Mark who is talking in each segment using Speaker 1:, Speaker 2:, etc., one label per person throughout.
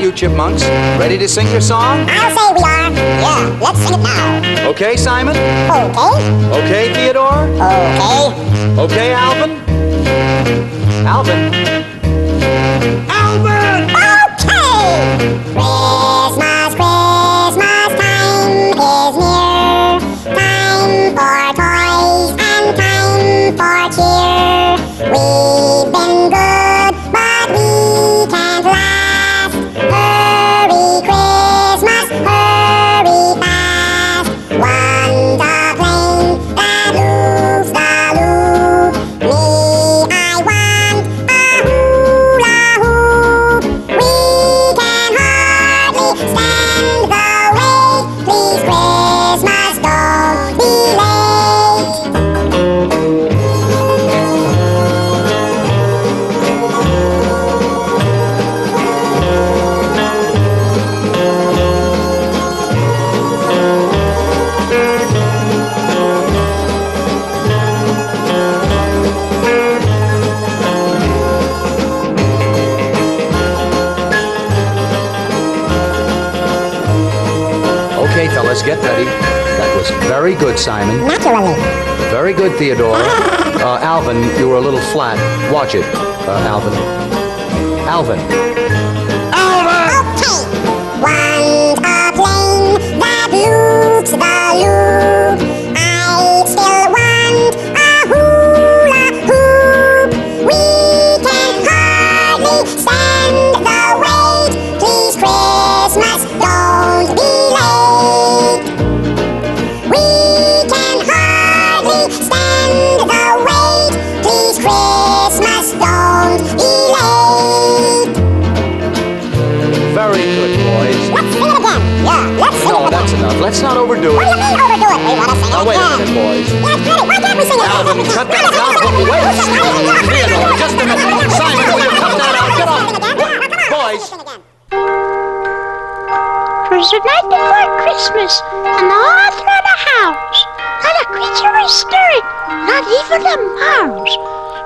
Speaker 1: you chipmunks. Ready to sing your song?
Speaker 2: I'll say we are. Yeah, let's sing it now.
Speaker 1: Okay, Simon?
Speaker 2: Okay.
Speaker 1: Okay, Theodore?
Speaker 2: Okay.
Speaker 1: Okay, Alvin? Alvin? Alvin!
Speaker 2: Okay! Christmas, Christmas time is near. Time for toys and time for cheer. We've been good, but we can't last. Hurry, Christmas, hurry fast. One's a plane that loops the loop. Me, I want a hula hoop. We can hardly stand the wait. Please, Christmas, don't be late.
Speaker 1: Okay, fellas, get ready. That was very good, Simon.
Speaker 2: Naturally.
Speaker 1: Very good, Theodore. Alvin, you were a little flat. Watch it, Alvin. Alvin. Alvin!
Speaker 2: Okay. One's a plane that loops the loop. I still want a hula hoop. We can hardly stand the wait. Please, Christmas, don't be late. We can hardly stand the wait. Please, Christmas, don't be late.
Speaker 1: Very good, boys.
Speaker 2: Let's sing it again. Yeah, let's sing it
Speaker 1: No,
Speaker 2: again.
Speaker 1: that's enough. Let's not overdo
Speaker 2: What do
Speaker 1: it.
Speaker 2: you mean overdo it? We want to sing it
Speaker 1: Now, wait a
Speaker 2: again.
Speaker 1: minute, boys.
Speaker 2: Yeah, it's pretty. Why can't we sing it again?
Speaker 1: Alvin, cut that down. Wait. Theodore, just a minute. Simon, will you cut that out? Get on. Boys.
Speaker 3: It was the night before Christmas, and all through the house, not a creature was stirring, not even a mouse.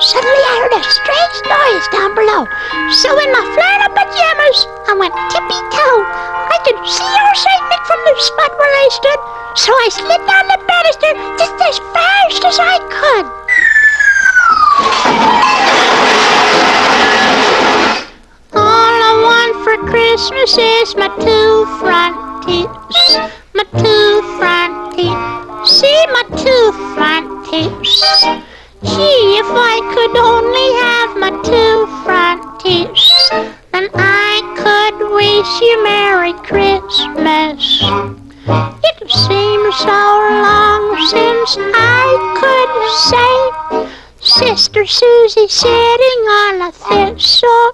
Speaker 3: Suddenly I heard a strange noise down below, so in my flannel pajamas, I went tippy-toe. I could see old St. Nick from the spot where I stood, so I slid down the banister just as fast as I could. All I want for Christmas is my two front teeth. My two front teeth. See my two front teeth. Gee, if I could only have my two front teeth, then I could wish you Merry Christmas. It seems so long since I could say Sister Susie sitting on a thistle.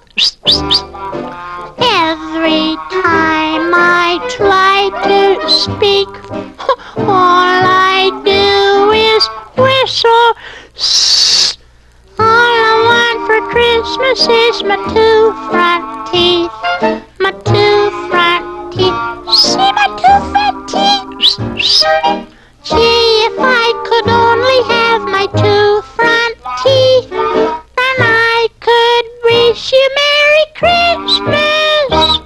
Speaker 3: Every time I try to speak, all I do is whistle. All I want for Christmas is my two front teeth. My two front teeth. See my two front teeth? Gee, if I could only have my two front teeth, then I could wish you Merry Christmas.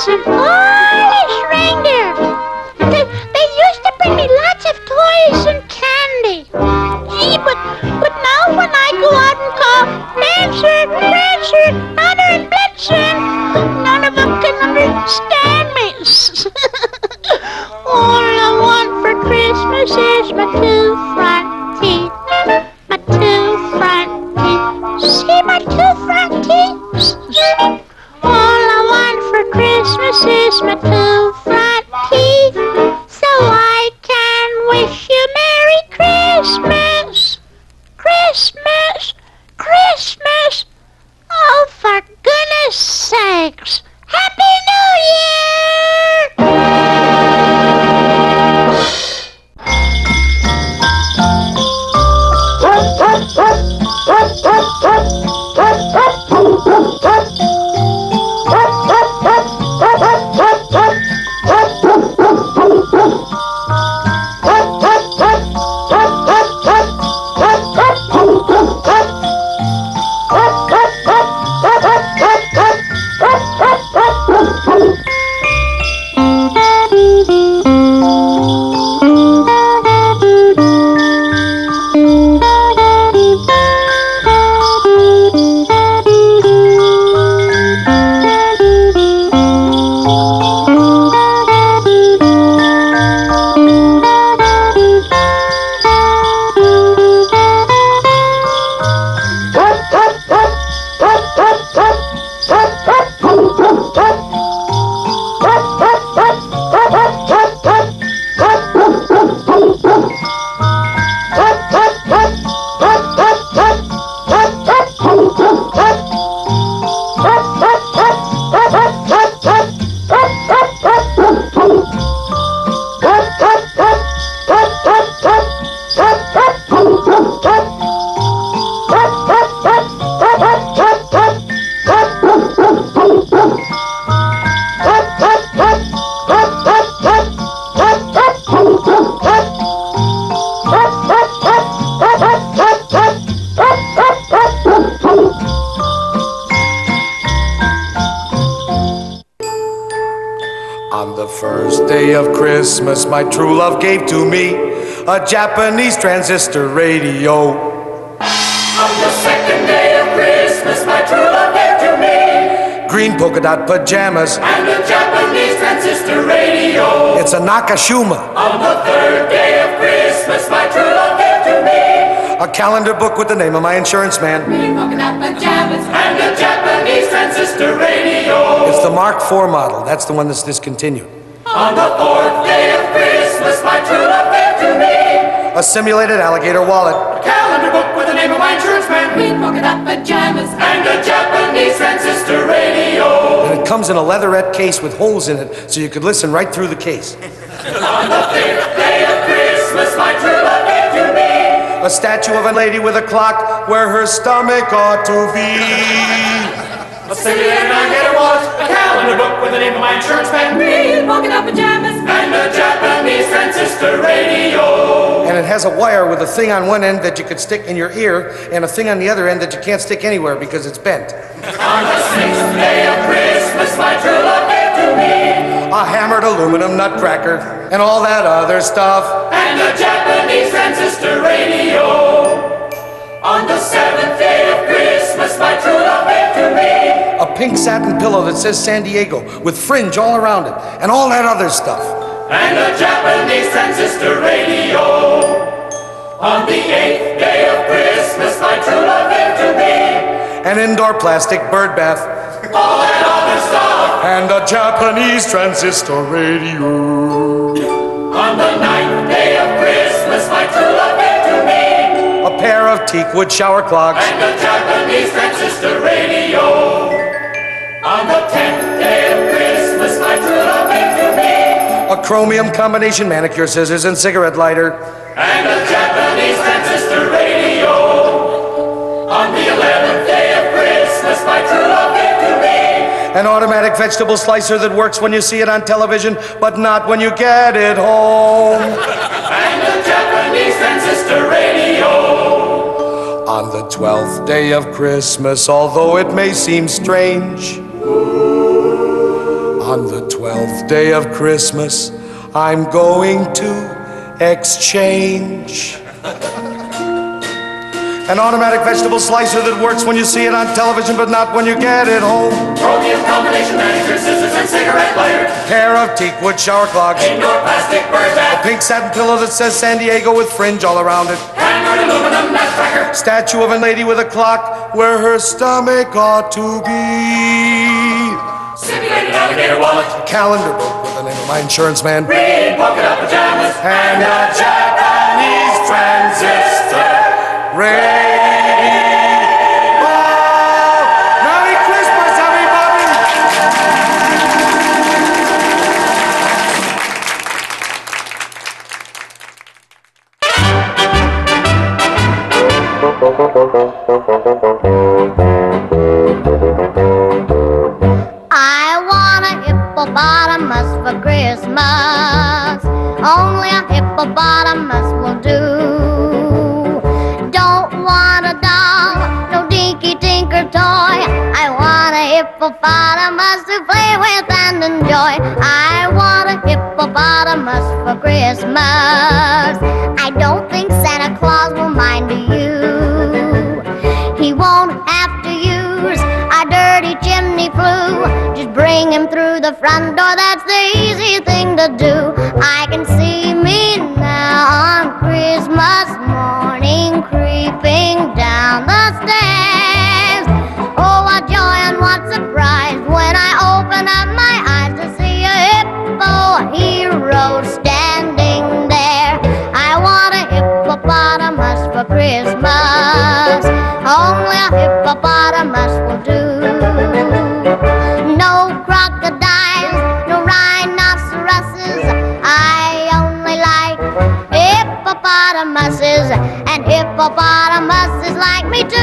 Speaker 3: And all his reindeer. They used to bring me lots of toys and candy. Gee, but now when I go out and call Dancer, Prancer, Donner, and Blitzen, none of them can understand me. All I want for Christmas is my two front teeth. My two front teeth. See my two front teeth? All I want is my two front teeth, so I can wish you Merry Christmas, Christmas, Christmas. Oh, for goodness sakes, Happy New
Speaker 4: On the first day of Christmas, my true love gave to me a Japanese transistor radio.
Speaker 5: On the second day of Christmas, my true love gave to me
Speaker 4: Green polka dot pajamas
Speaker 5: and a Japanese transistor radio.
Speaker 4: It's a Nakashima.
Speaker 5: On the third day of Christmas, my true love gave to me
Speaker 4: A calendar book with the name of my insurance man.
Speaker 5: green polka dot pajamas and a Japanese transistor radio.
Speaker 4: It's the Mark IV model. That's the one that's discontinued.
Speaker 5: On the fourth day of Christmas, my true love gave to me
Speaker 4: A simulated alligator wallet.
Speaker 5: a calendar book with the name of my insurance man, green polka dot pajamas and a Japanese transistor radio.
Speaker 4: And it comes in a leatherette case with holes in it so you could listen right through the case.
Speaker 5: On the fifth day of Christmas, my true love gave to me
Speaker 4: A statue of a lady with a clock where her stomach ought to be.
Speaker 5: a simulated alligator wallet, a calendar book with the name of my insurance man, green polka dot pajamas and a Japanese transistor radio.
Speaker 4: And it has a wire with a thing on one end that you could stick in your ear and a thing on the other end that you can't stick anywhere because it's bent.
Speaker 5: On the sixth day of Christmas, my true love gave to me
Speaker 4: A hammered aluminum nutcracker and all that other stuff.
Speaker 5: and a Japanese transistor radio. On the seventh day of Christmas, my true love gave to me
Speaker 4: A pink satin pillow that says San Diego with fringe all around it and all that other stuff.
Speaker 5: and a Japanese transistor radio. On the eighth day of Christmas, my true love gave to me
Speaker 4: An indoor plastic bird bath
Speaker 5: all that other stuff.
Speaker 4: and a Japanese transistor radio.
Speaker 5: On the ninth day of Christmas, my true love gave to me
Speaker 4: A pair of teakwood shower clogs
Speaker 5: and a Japanese transistor radio. On the 10th day of Christmas, my true love gave to me
Speaker 4: a chromium combination manicure scissors and cigarette lighter
Speaker 5: and a Japanese transistor radio. On the 11th day of Christmas, my true love gave to me
Speaker 4: an automatic vegetable slicer that works when you see it on television but not when you get it home.
Speaker 5: and a Japanese transistor radio.
Speaker 4: On the 12th day of Christmas, although it may seem strange, on the 12th day of Christmas, I'm going to exchange an automatic vegetable slicer that works when you see it on television but not when you get it home.
Speaker 5: Chromium combination manicure scissors and cigarette lighter.
Speaker 4: Pair of teakwood shower clogs.
Speaker 5: Indoor plastic bird bath.
Speaker 4: Pink satin pillow that says San Diego with fringe all around it.
Speaker 5: Hammered aluminum nutcracker.
Speaker 4: Statue of a lady with a clock where her stomach ought to be.
Speaker 5: Simulated alligator wallet.
Speaker 4: A calendar book with the name of my insurance man.
Speaker 5: Green polka dot pajamas.
Speaker 4: And a Japanese transistor radio. Merry Christmas, everybody!
Speaker 3: I want a hippopotamus for Christmas. Only a hippopotamus will do. Don't want a doll, no dinky tinker toy. I want a hippopotamus to play with and enjoy. I want a hippopotamus for Christmas. I don't think Santa Claus will mind you. He won't have to use a dirty chimney flue. Just bring him through the front door, that's the easy thing to do. I can see me now on Christmas morning, creeping down the stairs. Oh, what joy and what surprise when I open up my eyes to see a hippo hero standing there. I want a hippopotamus for Christmas. Only a hippopotamus will do. No crocodiles, no rhinoceroses. I only like hippopotamuses, and hippopotamuses like me too.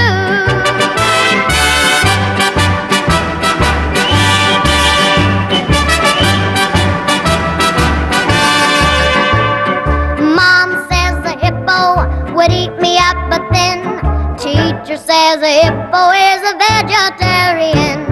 Speaker 3: Mom says the hippo would eat me up, but then teacher says a hippo is a vegetarian.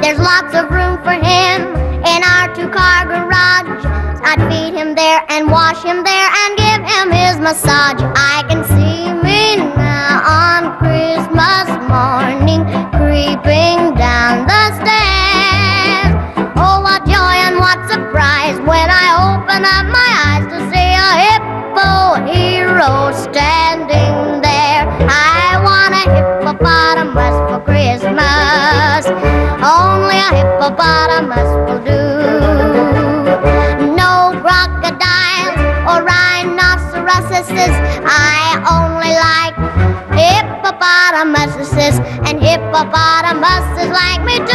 Speaker 3: There's lots of room for him in our two-car garage. I'd feed him there and wash him there and give him his massage. I can see me now on Christmas morning, creeping down the stairs. Oh, what joy and what surprise when I open up my eyes to see a hippo hero standing there. I want a hippopotamus for Christmas. Only a hippopotamus will do. No crocodiles or rhinoceroses. I only like hippopotamuses, and hippopotamuses like me too.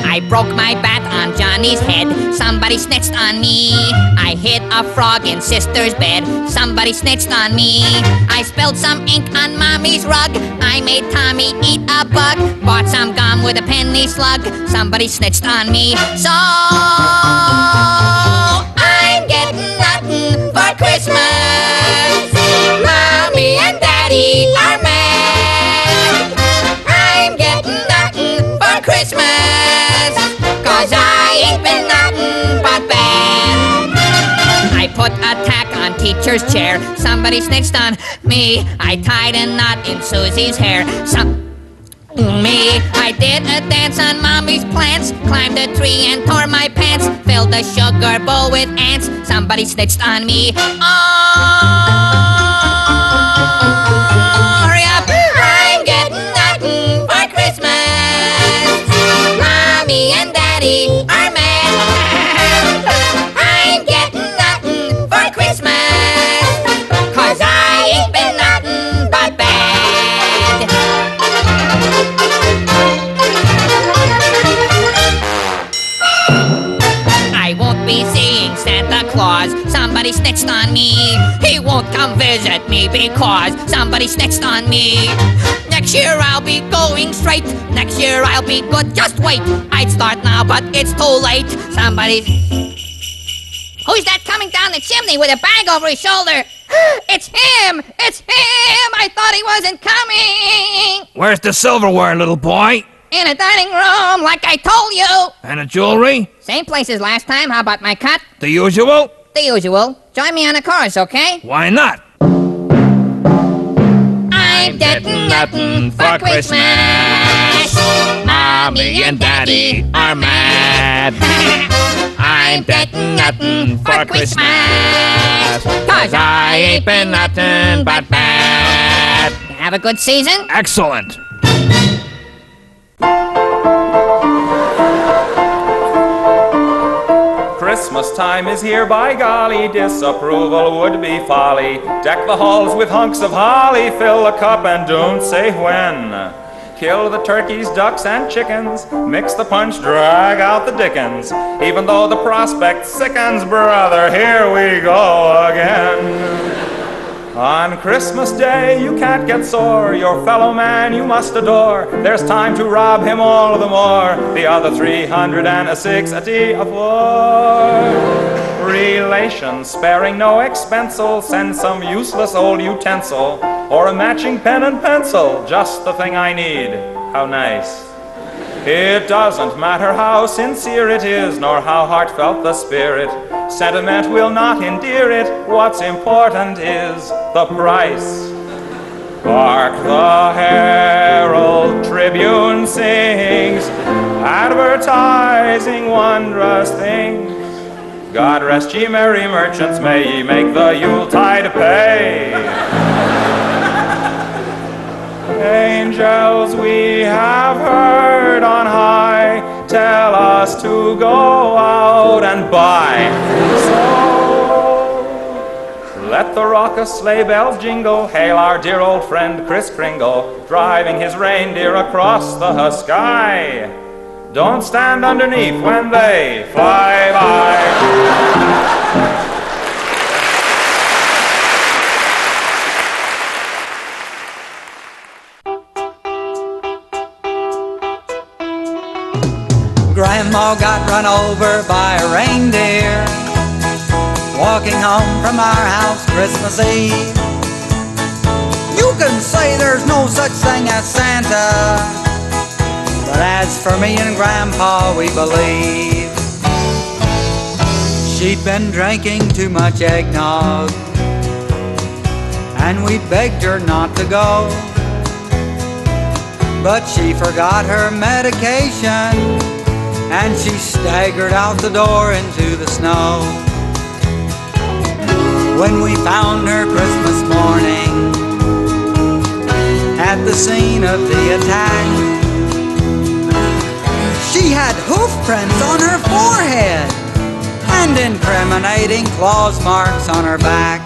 Speaker 6: I broke my bat on Johnny's head. Somebody snitched on me. I hit a frog in sister's bed. Somebody snitched on me. I spilled some ink on mommy's rug. I made Tommy eat a bug. Bought some gum with a penny slug. Somebody snitched on me. So I'm getting nothing for Christmas. Mommy and Daddy are mad. I'm getting nothing for Christmas, 'cause I ain't been nothing but bad. I put a tack on teacher's chair. Somebody snitched on me. I tied a knot in Susie's hair. Me. I did a dance on mommy's plants. Climbed a tree and tore my pants. Filled a sugar bowl with ants. Somebody snitched on me. Oh, hurry up. I'm getting nothing for Christmas. Mommy and Daddy are mad. I'm getting nothing for Christmas, 'cause I ain't been nothing but bad. I won't be seeing Santa Claus. Somebody snitched on me. He won't come visit me because somebody snitched on me. Next year I'll be going straight. Next year I'll be good, just wait. I'd start now, but it's too late. Somebody... Who's that coming down the chimney with a bag over his shoulder? It's him! It's him! I thought he wasn't coming!
Speaker 7: Where's the silverware, little boy?
Speaker 6: In a dining room, like I told you!
Speaker 7: And the jewelry?
Speaker 6: Same place as last time. How about my cut?
Speaker 7: The usual?
Speaker 6: The usual. Join me on the chorus, okay?
Speaker 7: Why not?
Speaker 6: I'm getting nothing for Christmas. Mommy and Daddy are mad. I'm getting nothing for Christmas, 'cause I ain't been nothing but bad. Have a good season?
Speaker 7: Excellent.
Speaker 8: Christmas time is here, by golly, disapproval would be folly. Deck the halls with hunks of holly, fill a cup and don't say when. Kill the turkeys, ducks, and chickens, mix the punch, drag out the dickens. Even though the prospect sickens, brother, here we go again. On Christmas Day you can't get sore, your fellow man you must adore. There's time to rob him all the more, the other 360 of war. Relations sparing no expense'll send some useless old utensil, or a matching pen and pencil, just the thing I need. How nice. It doesn't matter how sincere it is, nor how heartfelt the spirit. Sentiment will not endear it, what's important is the price. Hark the Herald Tribune sings, advertising wondrous things. God rest ye merry merchants, may ye make the Yuletide pay. Angels we have heard on high tell us to go out and buy. So let the raucous sleigh bells jingle, hail our dear old friend Kris Kringle, driving his reindeer across the sky. Don't stand underneath when they fly by.
Speaker 9: Grandma got run over by a reindeer walking home from our house Christmas Eve. You can say there's no such thing as Santa, but as for me and Grandpa, we believe. She'd been drinking too much eggnog, and we begged her not to go, but she forgot her medication, and she staggered out the door into the snow. When we found her Christmas morning at the scene of the attack, she had hoof prints on her forehead and incriminating claws marks on her back.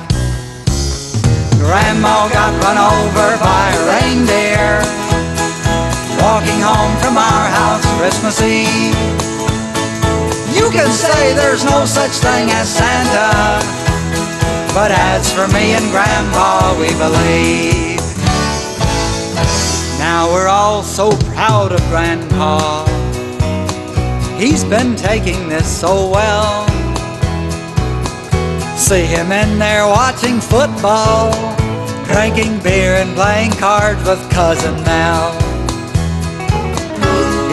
Speaker 9: Grandma got run over by a reindeer walking home from our house Christmas Eve. You can say there's no such thing as Santa, but as for me and Grandpa, we believe. Now we're all so proud of Grandpa. He's been taking this so well. See him in there watching football, drinking beer and playing cards with Cousin Mel.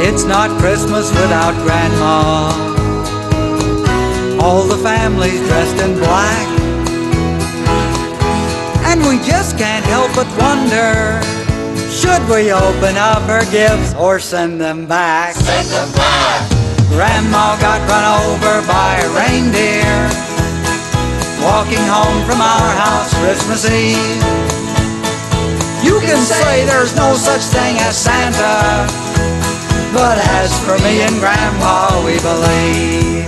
Speaker 9: It's not Christmas without Grandma. All the family's dressed in black, and we just can't help but wonder, should we open up her gifts or send them back?
Speaker 6: Send them back.
Speaker 9: Grandma got run over by a reindeer walking home from our house Christmas Eve. You can say there's no such thing as Santa, but as for me and Grandpa, we believe.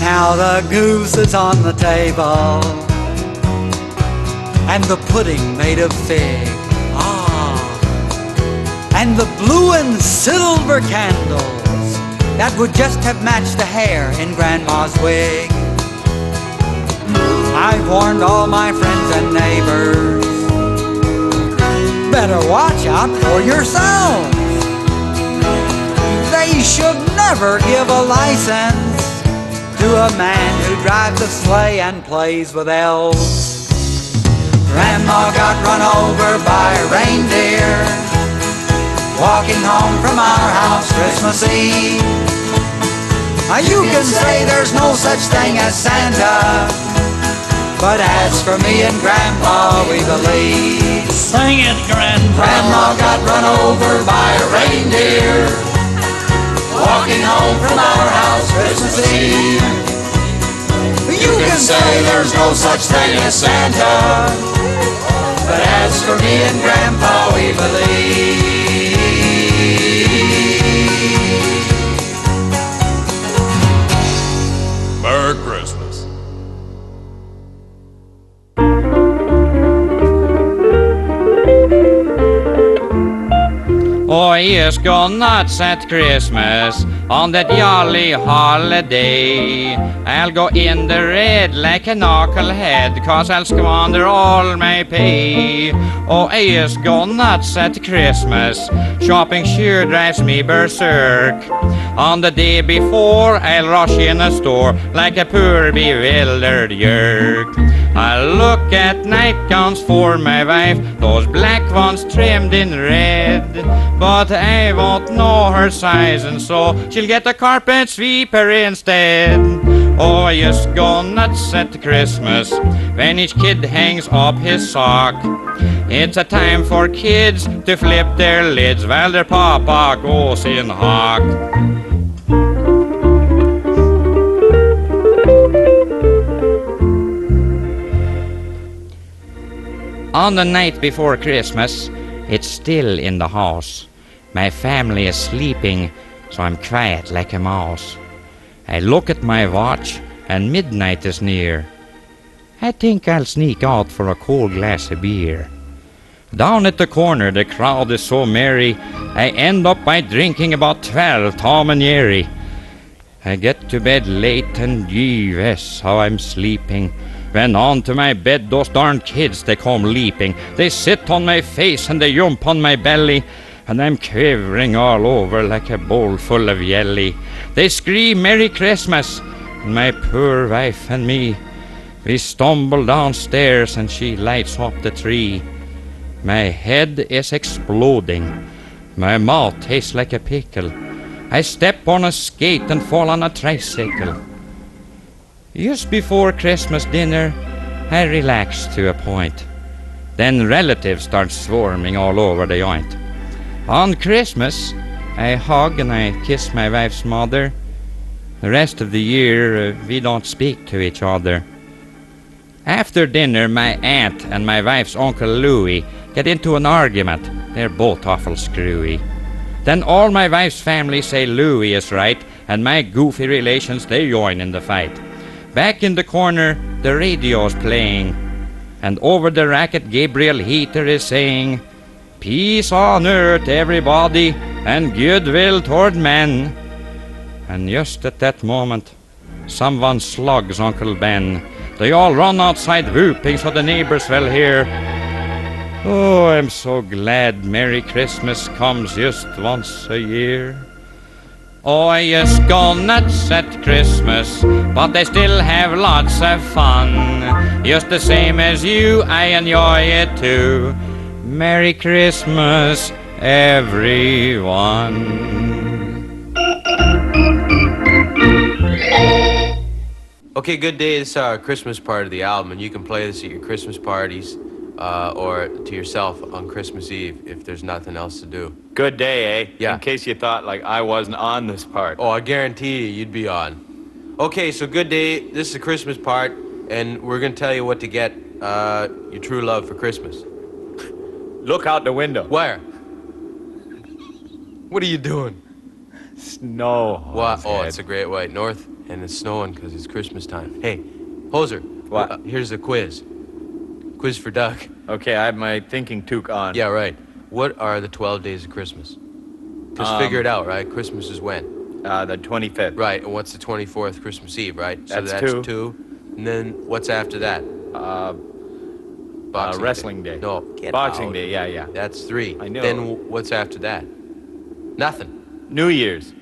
Speaker 9: Now the goose is on the table, and the pudding made of fig. And the blue and silver candles that would just have matched the hair in Grandma's wig. I've warned all my friends and neighbors, better watch out for yourselves. They should never give a license to a man who drives a sleigh and plays with elves. Grandma got run over by a reindeer walking home from our house Christmas Eve. You can say there's no such thing as Santa, But as for me and Grandpa, we believe.
Speaker 7: Sing it, Grandpa.
Speaker 9: Grandma got run over by a reindeer, walking home from our house Christmas Eve. You can say there's no such thing as Santa, but as for me and Grandpa, we believe.
Speaker 8: Merry Christmas.
Speaker 10: Oh, yes, go nuts at Christmas on that jolly holiday. I'll go in the red like a knucklehead, 'cause I'll squander all my pay. Oh, yes, go nuts at Christmas. Shopping sure drives me berserk. On the day before, I'll rush in a store like a poor bewildered yerk. I'll look at nightgowns for my wife, those black ones trimmed in red. But I won't know her size, and so she'll get a carpet sweeper instead. Oh, I just go nuts at Christmas when each kid hangs up his sock. It's a time for kids to flip their lids while their papa goes in hock. On the night before Christmas, it's still in the house. My family is sleeping, so I'm quiet like a mouse. I look at my watch, and midnight is near. I think I'll sneak out for a cold glass of beer. Down at the corner, the crowd is so merry, I end up by drinking about 12 Tom and Jerry. I get to bed late, and gee whiz, how I'm sleeping. When onto my bed those darn kids, they come leaping. They sit on my face and they jump on my belly, and I'm quivering all over like a bowl full of jelly. They scream Merry Christmas, and my poor wife and me, we stumble downstairs and she lights up the tree. My head is exploding. My mouth tastes like a pickle. I step on a skate and fall on a tricycle. Just before Christmas dinner, I relax to a point. Then relatives start swarming all over the joint. On Christmas, I hug and I kiss my wife's mother. The rest of the year, we don't speak to each other. After dinner, my aunt and my wife's Uncle Louie get into an argument. They're both awful screwy. Then all my wife's family say Louie is right, and my goofy relations, they join in the fight. Back in the corner, the radio's playing, and over the racket, Gabriel Heater is saying, "Peace on earth, everybody, and goodwill toward men." And just at that moment, someone slugs Uncle Ben. They all run outside whooping so the neighbors will hear. Oh, I'm so glad Merry Christmas comes just once a year. Oh, I just go nuts at Christmas, but I still have lots of fun. Just the same as you, I enjoy it too. Merry Christmas, everyone.
Speaker 1: Okay, Good Day is our Christmas part of the album, and you can play this at your Christmas parties or to yourself on Christmas Eve if there's nothing else to do.
Speaker 8: Good day, eh?
Speaker 1: Yeah.
Speaker 8: In case you thought, like, I wasn't on this part.
Speaker 1: Oh, I guarantee you'd be on. Okay, so Good Day, this is the Christmas part, and we're going to tell you what to get your true love for Christmas.
Speaker 8: Look out the window.
Speaker 1: Where? What are you doing?
Speaker 8: Snow.
Speaker 1: What? Oh, it's a great white north, and it's snowing because it's Christmas time. Hey, Hoser.
Speaker 8: What?
Speaker 1: Here's the quiz. Quiz for Doug.
Speaker 8: Okay, I have my thinking toque on.
Speaker 1: Yeah, right. What are the 12 days of Christmas? Just figure it out, right? Christmas is when?
Speaker 8: The 25th.
Speaker 1: Right, and what's the 24th? Christmas Eve, right? So
Speaker 8: That's two.
Speaker 1: And then what's after that? Boxing
Speaker 8: Wrestling Day.
Speaker 1: No, get
Speaker 8: Boxing
Speaker 1: out.
Speaker 8: Day, yeah.
Speaker 1: That's 3.
Speaker 8: I know.
Speaker 1: Then what's after that? Nothing.
Speaker 8: New Year's.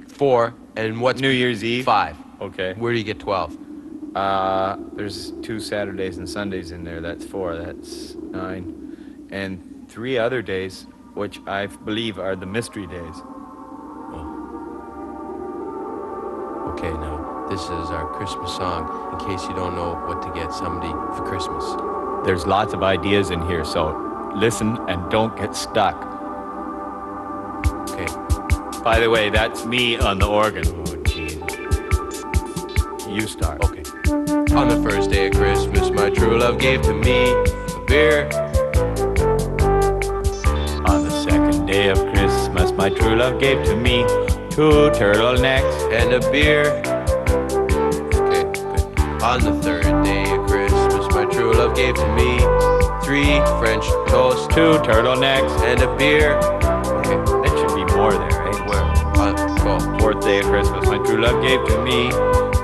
Speaker 1: 4, and what's
Speaker 8: New Year's Eve.
Speaker 1: 5?
Speaker 8: Okay.
Speaker 1: Where do you get 12?
Speaker 8: There's 2 Saturdays and Sundays in there. That's 4. That's 9. And 3 other days, which I believe are the mystery days.
Speaker 1: Okay, now,
Speaker 11: This is our Christmas song, in case you don't know what to get somebody for Christmas.
Speaker 8: There's lots of ideas in here, so listen and don't get stuck.
Speaker 11: Okay.
Speaker 8: By the way, that's me on the organ.
Speaker 11: Oh, geez.
Speaker 8: You start.
Speaker 11: Okay. On the first day of Christmas, my true love gave to me a beer.
Speaker 8: On the second day of Christmas, my true love gave to me 2 turtlenecks
Speaker 11: and a beer. Okay, good. On the third day of Christmas, my true love gave to me 3 French toasts,
Speaker 8: 2 turtlenecks
Speaker 11: and a beer. Okay.
Speaker 8: That should be more there, right?
Speaker 11: Where? Go.
Speaker 8: Fourth day of Christmas, my true love gave to me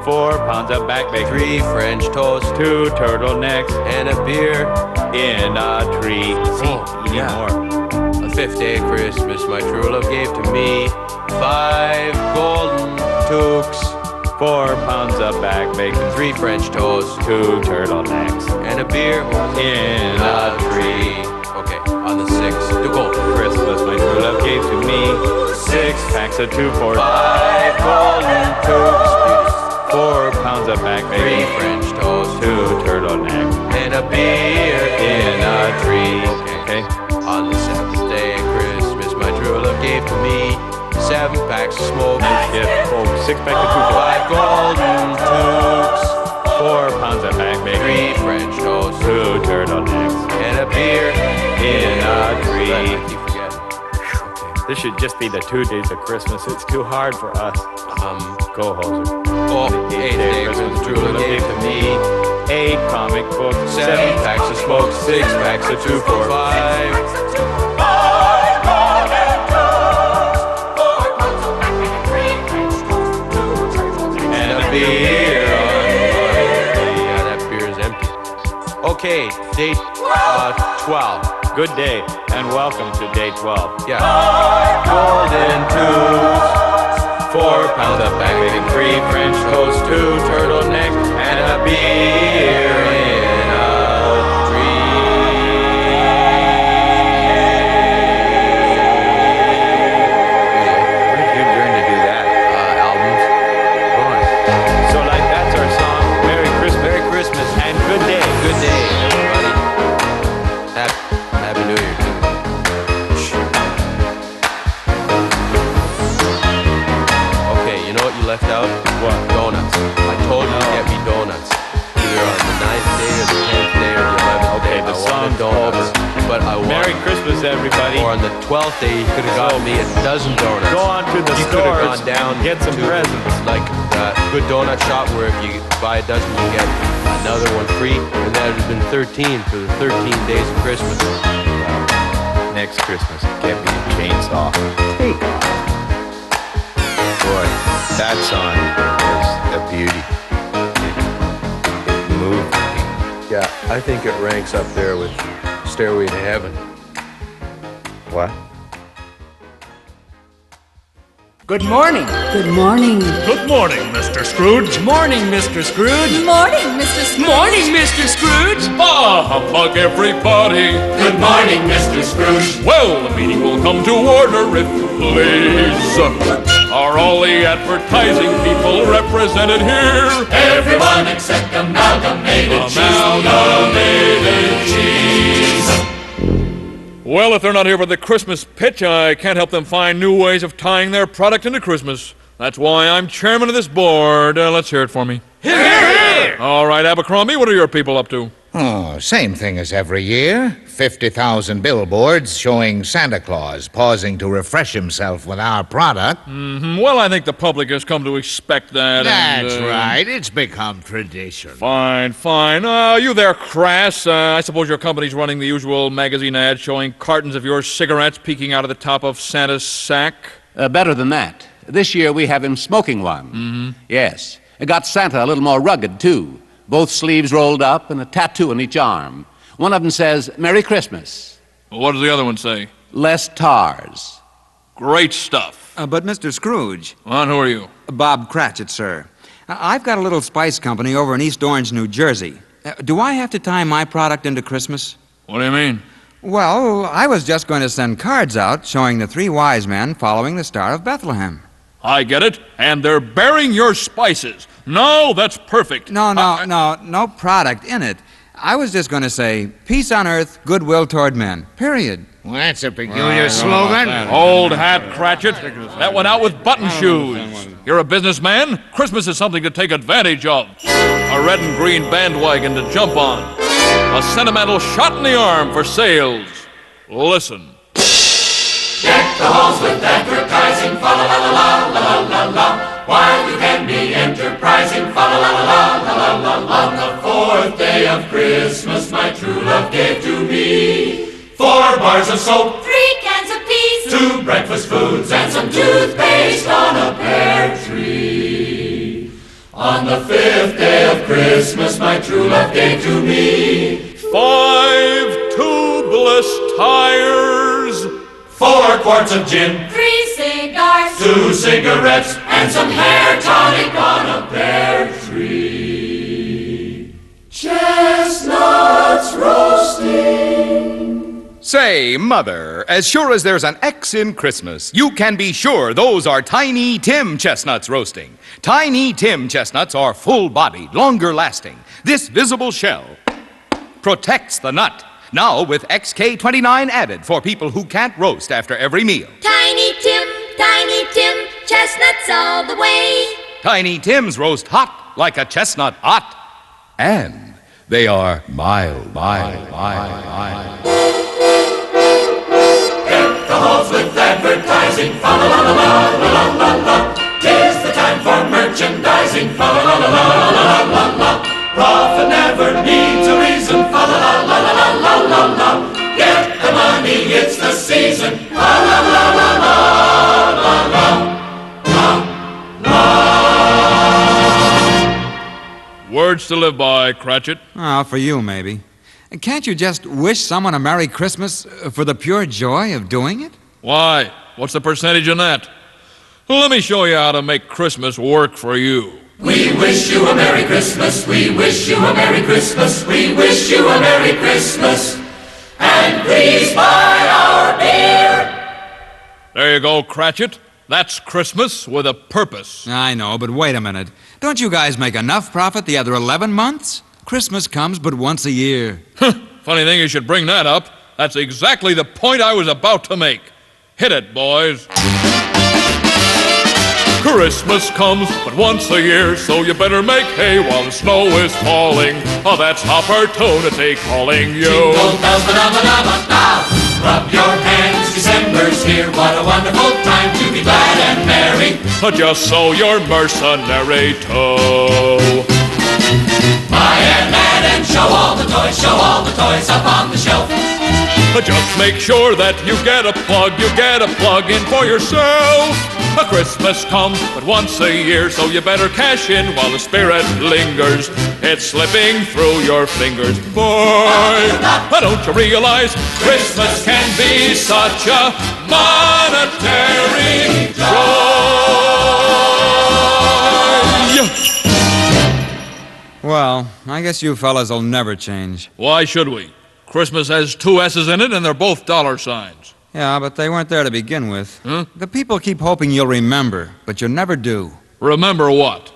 Speaker 8: 4 pounds of back bacon,
Speaker 11: 3 French toasts,
Speaker 8: 2 turtlenecks,
Speaker 11: and a beer
Speaker 8: in a tree. See, you need more.
Speaker 11: The fifth day of Christmas, my true love gave to me 5 golden toques,
Speaker 8: 4 pounds of back bacon,
Speaker 11: 3 French toasts,
Speaker 8: 2 turtlenecks,
Speaker 11: and a beer
Speaker 8: in a tree.
Speaker 11: Okay, on the 6th, to go.
Speaker 8: Christmas, my true love gave to me 6 packs of 2 for
Speaker 11: 5 golden toques,
Speaker 8: 4 pounds of back
Speaker 11: 3
Speaker 8: bacon,
Speaker 11: French toasts,
Speaker 8: 2 turtlenecks,
Speaker 11: and a beer
Speaker 8: in a tree.
Speaker 11: Okay. On the 7th day of Christmas, my true love gave to me 7 packs of smoke,
Speaker 8: 6 packs of 2 for
Speaker 11: 5 golden toques,
Speaker 8: 4 pounds of back
Speaker 11: 3
Speaker 8: bacon,
Speaker 11: French toasts,
Speaker 8: 2 turtlenecks,
Speaker 11: and a beer
Speaker 8: in a tree.
Speaker 11: I keep forgetting. Okay.
Speaker 8: This should just be the 2 days of Christmas. It's too hard for us. Go, Hoser.
Speaker 11: Oh, 8th day of Christmas, true love gave to me
Speaker 8: 8 comic books,
Speaker 11: 7 packs of smoke, 6 packs of 2 for 5. And a beer. Yeah, that beer is empty. Okay, date 12.
Speaker 8: Good day, and welcome to day 12.
Speaker 11: Yeah. Golden tubes, 4 pounds of back bacon, 3 French toast, 2 turtlenecks, and a beer in a
Speaker 8: Where did you learn to do that?
Speaker 11: albums.
Speaker 8: So, like, that's our song. Merry Christmas.
Speaker 11: Merry Christmas
Speaker 8: And good day.
Speaker 11: Good day, everybody. Happy New Year, too. Okay, you know what you left out?
Speaker 8: What?
Speaker 11: Donuts. I told you to get me donuts. Either on the 9th day or the 10th day or the 11th day.
Speaker 8: Okay, the
Speaker 11: I
Speaker 8: song's
Speaker 11: wanted donuts. But I
Speaker 8: Merry
Speaker 11: wanted...
Speaker 8: Christmas, everybody.
Speaker 11: Or on the 12th day, you could have gotten me a dozen donuts.
Speaker 8: Go on to the
Speaker 11: You could have
Speaker 8: stores
Speaker 11: gone down
Speaker 8: and get some
Speaker 11: to,
Speaker 8: presents.
Speaker 11: like a good donut shop where if you buy a dozen, you get another one free. And that would have been 13 for the 13 days of Christmas.
Speaker 8: Next Christmas, get me a chainsaw. Take off. Boy, that song was a beauty. It moved me.
Speaker 11: Yeah, I think it ranks up there with Stairway to Heaven.
Speaker 8: What?
Speaker 9: Good morning.
Speaker 12: Good morning.
Speaker 7: Good morning, Mr. Scrooge.
Speaker 9: Morning, Mr. Scrooge.
Speaker 12: Morning, Mr. Scrooge.
Speaker 9: Morning, Mr. Scrooge.
Speaker 7: Bah humbug, everybody.
Speaker 5: Good morning, Mr. Scrooge.
Speaker 7: Well, the meeting will come to order if you please. Are all the advertising people represented here?
Speaker 5: Everyone except Amalgamated Cheese.
Speaker 7: Well, if they're not here for the Christmas pitch, I can't help them find new ways of tying their product into Christmas. That's why I'm chairman of this board. Let's hear it for me.
Speaker 5: Hear, hear!
Speaker 7: All right, Abercrombie, what are your people up to?
Speaker 13: Oh, same thing as every year. 50,000 billboards showing Santa Claus pausing to refresh himself with our product.
Speaker 7: Well, I think the public has come to expect that.
Speaker 13: That's right. It's become tradition.
Speaker 7: Fine, fine. You there, Crass. I suppose your company's running the usual magazine ad showing cartons of your cigarettes peeking out of the top of Santa's sack?
Speaker 14: Better than that. This year we have him smoking one. Yes. It got Santa a little more rugged, too. Both sleeves rolled up and a tattoo on each arm. One of them says, Merry Christmas.
Speaker 7: Well, what does the other one say?
Speaker 14: Less tars.
Speaker 7: Great stuff.
Speaker 9: But Mr. Scrooge.
Speaker 7: And who are you?
Speaker 9: Bob Cratchit, sir. I've got a little spice company over in East Orange, New Jersey. Do I have to tie my product into Christmas?
Speaker 7: What do you mean?
Speaker 9: Well, I was just going to send cards out showing the 3 wise men following the Star of Bethlehem.
Speaker 7: I get it. And they're bearing your spices. No, that's perfect.
Speaker 9: No product in it. I was just going to say, peace on earth, goodwill toward men. Period.
Speaker 13: Well, that's a peculiar slogan.
Speaker 7: Old hat, Cratchit. That went out with button shoes. You're a businessman. Christmas is something to take advantage of. A red and green bandwagon to jump on. A sentimental shot in the arm for sales. Listen.
Speaker 5: Deck the halls with advertising, fa la la la la la la la. While you can be enterprising, fa la la la la la la la. On the fourth day of Christmas, my true love gave to me 4 bars of soap,
Speaker 6: 3 cans of peas,
Speaker 5: 2 breakfast foods, and some toothpaste on a pear tree. On the 5th day of Christmas, my true love gave to me
Speaker 7: 5 tubeless tires,
Speaker 5: 4 quarts of gin,
Speaker 6: 3 cigars,
Speaker 5: 2 cigarettes, and some hair tonic on a pear tree. Chestnuts roasting.
Speaker 15: Say, Mother, as sure as there's an X in Christmas, you can be sure those are Tiny Tim chestnuts roasting. Tiny Tim chestnuts are full-bodied, longer-lasting. This visible shell protects the nut. Now with XK29 added for people who can't roast after every meal.
Speaker 6: Tiny Tim, chestnuts all the way.
Speaker 15: Tiny Tims roast hot like a chestnut hot. And they are mild.
Speaker 5: Deck the halls with advertising, fa la la la la la la la. 'Tis the time for merchandising, fa la la la la la la. Profit never needs a reason, fa la la la la la la la. Get the money, it's the season, fa la la la la la la.
Speaker 7: Words to live by, Cratchit.
Speaker 9: Oh, for you, maybe. Can't you just wish someone a Merry Christmas for the pure joy of doing it?
Speaker 7: Why? What's the percentage in that? Well, let me show you how to make Christmas work for you.
Speaker 5: We wish you a Merry Christmas, we wish you a Merry Christmas, we wish you a Merry Christmas, and please buy our beer.
Speaker 7: There you go, Cratchit. That's Christmas with a purpose.
Speaker 9: I know, but wait a minute. Don't you guys make enough profit the other 11 months? Christmas comes but once a year.
Speaker 7: Funny thing you should bring that up. That's exactly the point I was about to make. Hit it, boys. Christmas comes but once a year, so you better make hay while the snow is falling. Oh, that's opportunity calling you.
Speaker 5: Jingle bells, ba-da-ba-da-ba-da. Rub your hands, December's here. What a wonderful time to be glad and merry.
Speaker 7: Just so you're mercenary too.
Speaker 5: Buy and add and show all the toys up on the shelf.
Speaker 7: Just make sure that you get a plug in for yourself. A Christmas comes but once a year, so you better cash in while the spirit lingers. It's slipping through your fingers, boy. Don't you realize Christmas can be such a monetary joy?
Speaker 9: Well, I guess you fellas will never change.
Speaker 7: Why should we? Christmas has 2 S's in it, and they're both dollar signs.
Speaker 9: Yeah, but they weren't there to begin with.
Speaker 7: Huh?
Speaker 9: The people keep hoping you'll remember, but you never do.
Speaker 7: Remember what?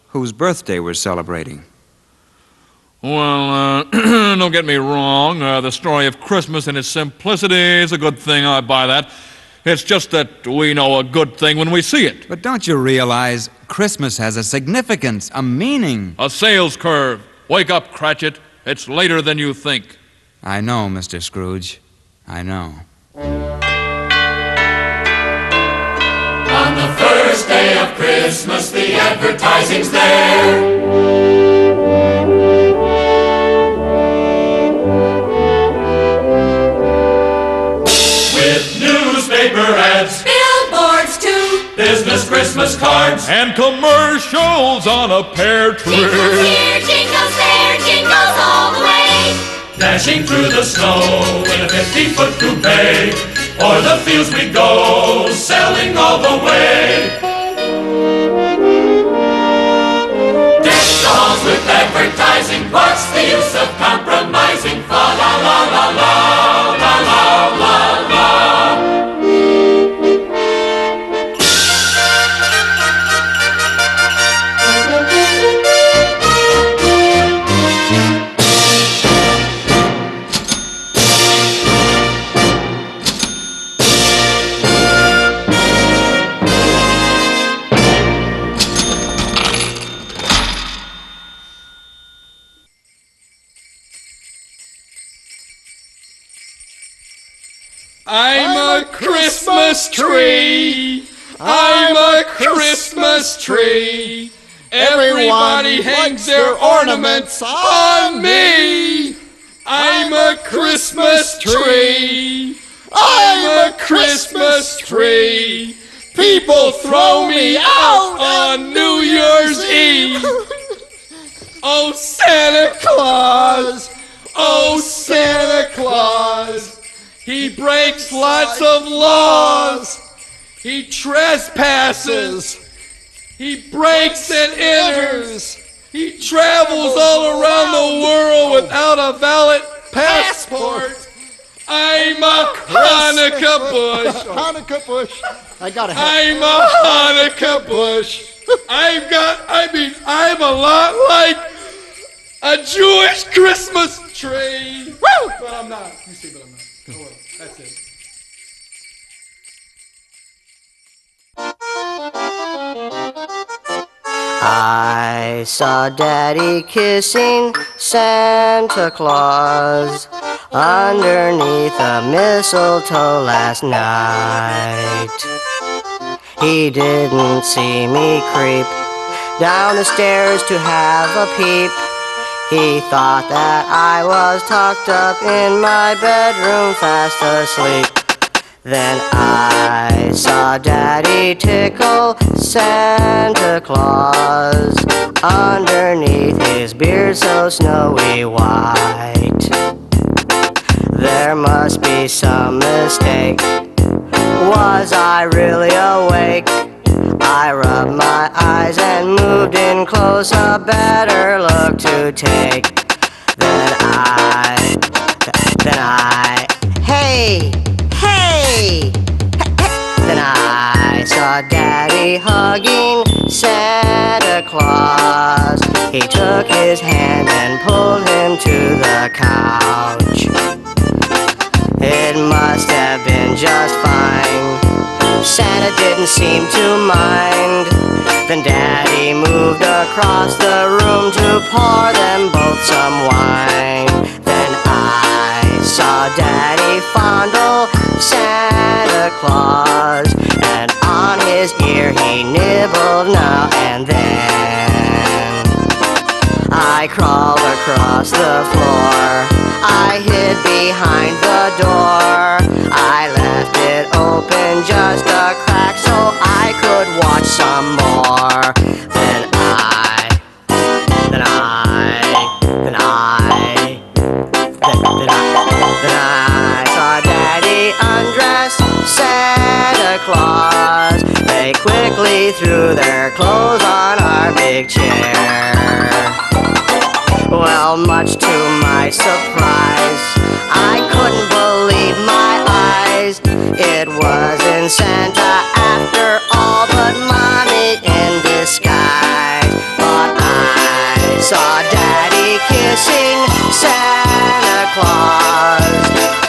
Speaker 9: Whose birthday we're celebrating.
Speaker 7: Well, don't get me wrong. The story of Christmas in its simplicity is a good thing. I buy that. It's just that we know a good thing when we see it.
Speaker 9: But don't you realize Christmas has a significance, a meaning?
Speaker 7: A sales curve. Wake up, Cratchit. It's later than you think.
Speaker 9: I know, Mr. Scrooge. I know.
Speaker 5: On the first day of Christmas, the advertising's there. With newspaper ads,
Speaker 6: billboards too,
Speaker 5: business Christmas cards,
Speaker 7: and commercials on a pear tree.
Speaker 6: Jingles here, jingles there, jingles all the way.
Speaker 5: Dashing through the snow in a 50-foot coupe. O'er the fields we go, selling all the way. Deck the halls with advertising. What's the use of compromising? Fa la la la la la la la la.
Speaker 16: I'm a Christmas tree. I'm a Christmas tree. Everybody hangs their ornaments on me. I'm a Christmas tree. I'm a Christmas tree. People throw me out on New Year's Eve. Oh, Santa Claus. Oh, Santa Claus. He breaks lots of laws. He trespasses. He breaks and enters. He travels all around the world without a valid passport. I'm a Hanukkah bush.
Speaker 17: Hanukkah bush. I got it.
Speaker 16: I'm a Hanukkah bush. I'm a lot like a Jewish Christmas tree. Woo! But I'm not. You see, but I'm not. Oh, well, that's it.
Speaker 18: I saw Daddy kissing Santa Claus underneath a mistletoe last night. He didn't see me creep down the stairs to have a peep. He thought that I was tucked up in my bedroom fast asleep. Then I saw Daddy tickle Santa Claus underneath his beard so snowy white. There must be some mistake. Was I really awake? I rubbed my eyes and moved in close, a better look to take. Then hey! Then I saw Daddy hugging Santa Claus. He took his hand and pulled him to the couch. It must have been just fine. Santa didn't seem to mind. Then Daddy moved across the room to pour them both some wine. Then I saw Daddy fondle Santa Claus, and on his ear he nibbled now and then. I crawled across the floor. I hid behind the door. I left it open just a crack so I could watch some more. Then I saw Daddy undress Santa Claus. They quickly threw their clothes on our big chair. Well, much to my surprise, I couldn't believe my eyes. It wasn't Santa after all, but Mommy in disguise. But I saw Daddy kissing Santa Claus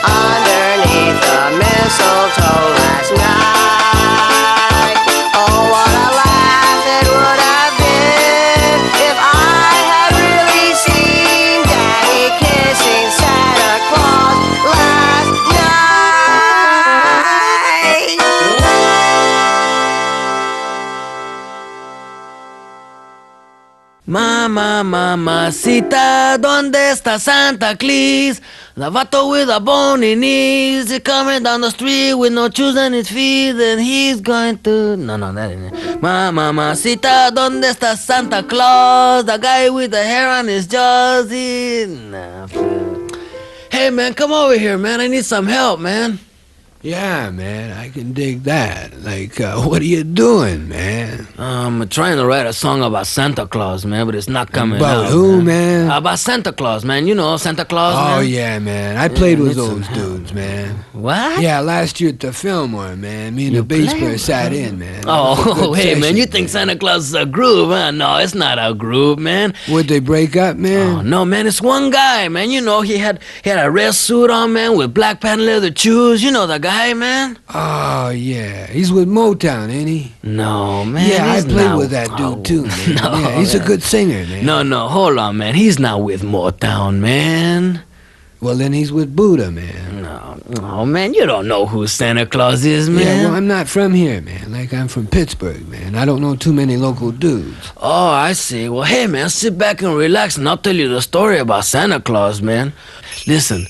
Speaker 18: underneath the mistletoe last night. Oh, what a laugh it would have been if I had really seen Daddy kissing Santa Claus last night.
Speaker 19: Mamacita, ¿dónde está Santa Claus? The vato with a bony knees, he's coming down the street with no shoes on his feet, and he's going to... No, that ain't it. Mamacita, ¿dónde está Santa Claus? The guy with the hair on his jaws, Hey, man, come over here, man. I need some help, man.
Speaker 20: Yeah, man, I can dig that. Like, what are you doing, man?
Speaker 19: I'm trying to write a song about Santa Claus, man, but it's not coming out.
Speaker 20: About who, man?
Speaker 19: About Santa Claus, man. You know, Santa Claus, man.
Speaker 20: Oh, yeah, man. I played with those dudes, man.
Speaker 19: What?
Speaker 20: Yeah, last year at the Fillmore, man. Me and the bass player sat in, man.
Speaker 19: Oh, hey, man, you think Santa Claus is a groove, huh? No, it's not a groove, man.
Speaker 20: Would they break up, man?
Speaker 19: Oh, no, man, it's one guy, man. You know, he had a red suit on, man, with black patent leather shoes. You know the guy, man?
Speaker 20: Oh, yeah. He's with Motown, ain't he?
Speaker 19: No, man.
Speaker 20: Yeah, I played with that dude, too, man.
Speaker 19: No,
Speaker 20: yeah, he's a good singer, man.
Speaker 19: No, hold on, man. He's not with Motown, man.
Speaker 20: Well, then he's with Buddha, man.
Speaker 19: No. Oh, man, you don't know who Santa Claus is, man.
Speaker 20: Yeah, well, I'm not from here, man. Like, I'm from Pittsburgh, man. I don't know too many local dudes.
Speaker 19: Oh, I see. Well, hey, man, sit back and relax, and I'll tell you the story about Santa Claus, man. Listen,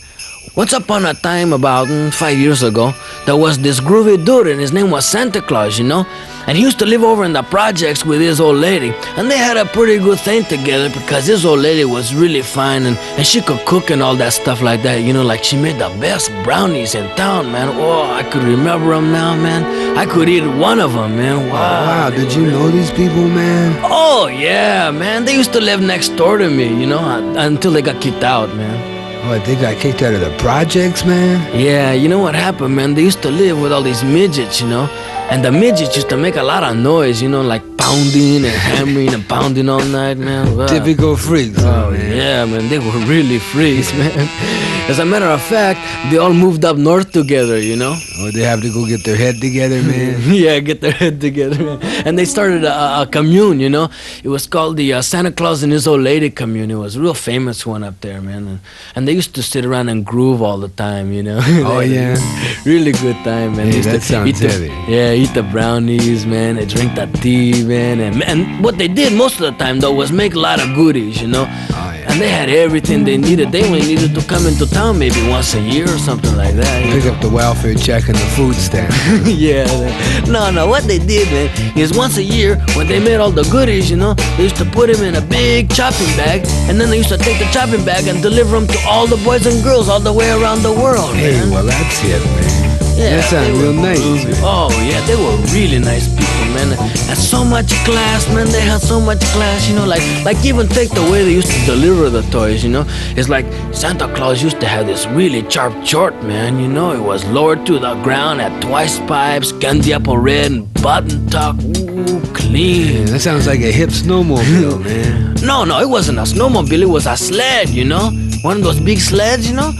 Speaker 19: once upon a time, about 5 years ago, there was this groovy dude, and his name was Santa Claus, you know? And he used to live over in the projects with his old lady. And they had a pretty good thing together because his old lady was really fine, and she could cook and all that stuff like that. You know, like she made the best brownies in town, man. Oh, I could remember them now, man. I could eat one of them, man. Wow.
Speaker 20: Wow, did you know these people, man?
Speaker 19: Oh, yeah, man. They used to live next door to me, you know, until they got kicked out, man.
Speaker 20: What, they got kicked out of the projects, man?
Speaker 19: Yeah, you know what happened, man? They used to live with all these midgets, you know? And the midgets used to make a lot of noise, you know, like pounding and hammering and pounding all night, man. Wow.
Speaker 20: Typical freaks,
Speaker 19: Oh,
Speaker 20: man.
Speaker 19: yeah, man. They were really freaks, man. As a matter of fact, they all moved up north together, you know?
Speaker 20: Oh, they have to go get their head together, man?
Speaker 19: Yeah, get their head together, man. And they started a commune, you know? It was called the Santa Claus and His Old Lady commune. It was a real famous one up there, man. And they used to sit around and groove all the time, you know?
Speaker 20: Oh, yeah?
Speaker 19: Really good time, man.
Speaker 20: Hey,
Speaker 19: They used
Speaker 20: that sounds heavy.
Speaker 19: Eat the brownies, man. They drink the tea, man. And what they did most of the time, though, was make a lot of goodies, you know?
Speaker 20: Oh, yeah.
Speaker 19: And they had everything they needed. They only needed to come into town maybe once a year or something like that. you
Speaker 20: Pick
Speaker 19: know?
Speaker 20: up the welfare check and the food stamp.
Speaker 19: Yeah. No, what they did, man, is once a year, when they made all the goodies, you know, they used to put them in a big chopping bag, and then they used to take the chopping bag and deliver them to all the boys and girls all the way around the world,
Speaker 20: Hey,
Speaker 19: man.
Speaker 20: well, that's it, man.
Speaker 19: Yeah,
Speaker 20: That sounds
Speaker 19: they
Speaker 20: real
Speaker 19: were
Speaker 20: nice,
Speaker 19: groovy.
Speaker 20: man.
Speaker 19: Oh, yeah, they were really nice people, man. And so much class, man. They had so much class, you know, like even take the way they used to deliver the toys, you know. It's like Santa Claus used to have this really sharp short, man, you know. It was lowered to the ground, had twice pipes, candy apple red, and button tuck. Ooh, clean.
Speaker 20: Yeah, that sounds like a hip snowmobile, man.
Speaker 19: No, it wasn't a snowmobile. It was a sled, you know. One of those big sleds, you know.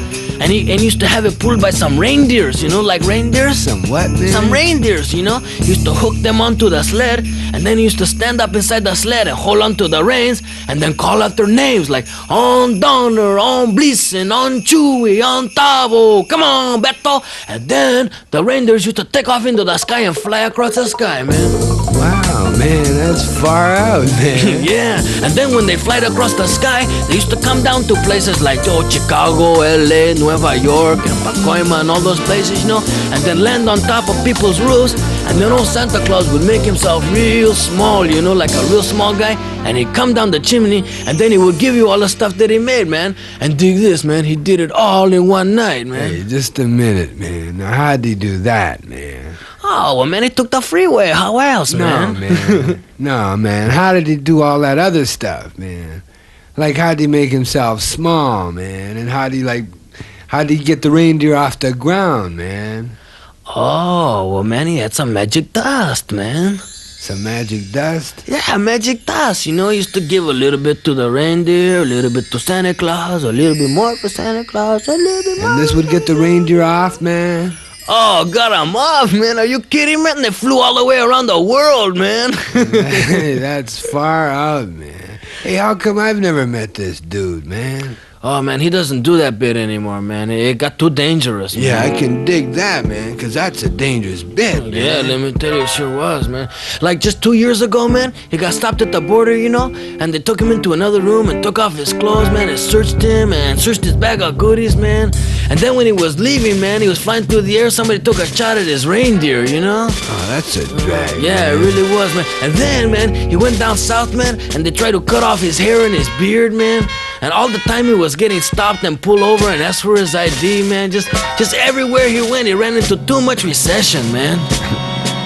Speaker 19: And he used to have it pulled by some reindeers, you know, like reindeers.
Speaker 20: Some what, man?
Speaker 19: Some reindeers, you know. He used to hook them onto the sled, and then he used to stand up inside the sled and hold onto the reins, and then call out their names like on Donner, on Blitzen, on Chewy, on Tavo, come on, Beto. And then the reindeers used to take off into the sky and fly across the sky, man.
Speaker 20: Wow, man, that's far out, man.
Speaker 19: Yeah, and then when they flied across the sky, they used to come down to places like Chicago, LA, Nueva York, and Pacoima, and all those places, you know, and then land on top of people's roofs, and then old Santa Claus would make himself real small, you know, like a real small guy, and he'd come down the chimney, and then he would give you all the stuff that he made, man. And dig this, man, he did it all in one night, man.
Speaker 20: Hey, just a minute, man. Now, how'd he do that, man?
Speaker 19: Oh, well, man, he took the freeway. How else, man?
Speaker 20: No, man. No, man. How did he do all that other stuff, man? Like, how'd he make himself small, man? And how'd he get the reindeer off the ground, man?
Speaker 19: Oh, well, man, he had some magic dust, man.
Speaker 20: Some magic dust?
Speaker 19: Yeah, magic dust. You know, he used to give a little bit to the reindeer, a little bit to Santa Claus, a little bit more for Santa Claus, a little bit more.
Speaker 20: And this would get the reindeer off, man?
Speaker 19: Oh, got him off, man. Are you kidding, man? They flew all the way around the world, man.
Speaker 20: Hey, that's far out, man. Hey, how come I've never met this dude, man?
Speaker 19: Oh, man, he doesn't do that bit anymore, man. It got too dangerous, man.
Speaker 20: Yeah, I can dig that, man, because that's a dangerous bit, man.
Speaker 19: Yeah, let me tell you, it sure was, man. Like just 2 years ago, man, he got stopped at the border, you know, and they took him into another room and took off his clothes, man, and searched him and searched his bag of goodies, man. And then when he was leaving, man, he was flying through the air, somebody took a shot at his reindeer, you know?
Speaker 20: Oh, that's a drag,
Speaker 19: Yeah,
Speaker 20: man.
Speaker 19: it really was, man. And then, man, he went down south, man, and they tried to cut off his hair and his beard, man. And all the time he was getting stopped and pulled over and asked for his ID, man. Just everywhere he went, he ran into too much recession, man.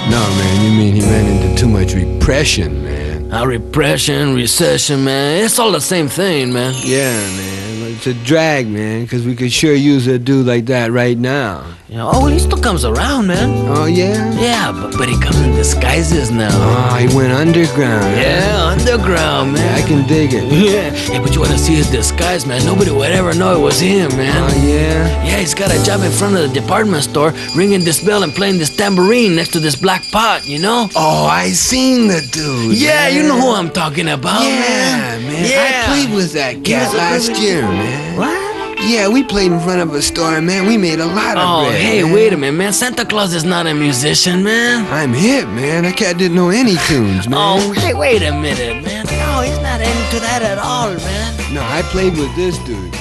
Speaker 20: No, man, you mean he ran into too much repression, man.
Speaker 19: Repression, recession, man. It's all the same thing, man.
Speaker 20: Yeah, man, but it's a drag, man, because we could sure use a dude like that right now.
Speaker 19: You know, oh, well, he still comes around, man.
Speaker 20: Oh, yeah?
Speaker 19: Yeah, but he comes in disguises now.
Speaker 20: Oh, he went underground.
Speaker 19: Yeah, underground, man.
Speaker 20: Yeah, I can dig it.
Speaker 19: Yeah, hey, but you want to see his disguise, man? Nobody would ever know it was him, man.
Speaker 20: Oh, yeah?
Speaker 19: Yeah, he's got a job in front of the department store, ringing this bell and playing this tambourine next to this black pot, you know?
Speaker 20: Oh, I seen the dude.
Speaker 19: Yeah,
Speaker 20: man.
Speaker 19: you know who I'm talking about,
Speaker 20: Yeah, man.
Speaker 19: Yeah.
Speaker 20: I played with that cat last year, man.
Speaker 19: What?
Speaker 20: Yeah, we played in front of a store, man. We made a lot of bread.
Speaker 19: Hey,
Speaker 20: man.
Speaker 19: wait a minute, man. Santa Claus is not a musician, man.
Speaker 20: I'm hip, man. That cat didn't know any tunes, man.
Speaker 19: Oh, hey, wait a minute, man. No, he's not into that at all, man.
Speaker 20: No, I played with this dude.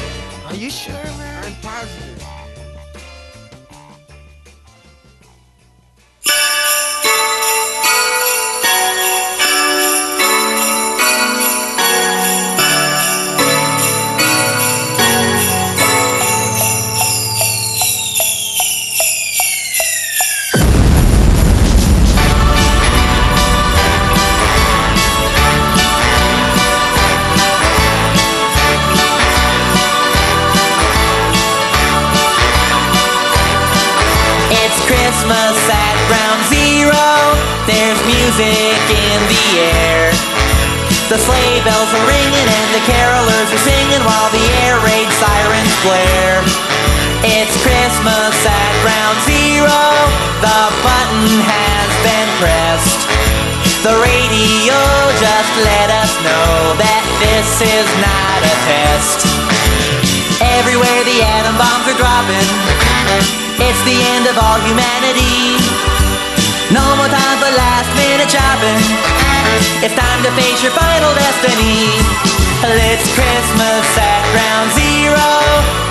Speaker 19: Are you sure, man?
Speaker 20: I'm positive.
Speaker 6: Christmas at Ground Zero, there's music in the air. The sleigh bells are ringing and the carolers are singing while the air raid sirens blare. It's Christmas at Ground Zero, the button has been pressed. The radio just let us know that this is not a test. Everywhere the atom bombs are dropping, it's the end of all humanity. No more time for last minute shopping. It's time to face your final destiny. It's Christmas at Ground Zero.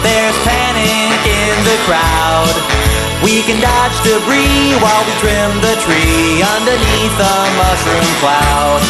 Speaker 6: There's panic in the crowd. We can dodge debris while we trim the tree underneath the mushroom cloud.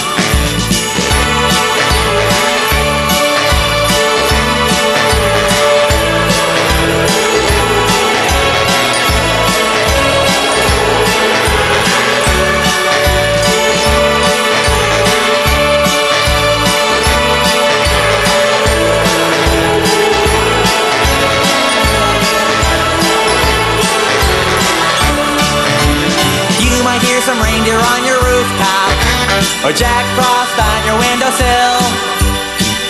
Speaker 6: Some reindeer on your rooftop, or Jack Frost on your windowsill.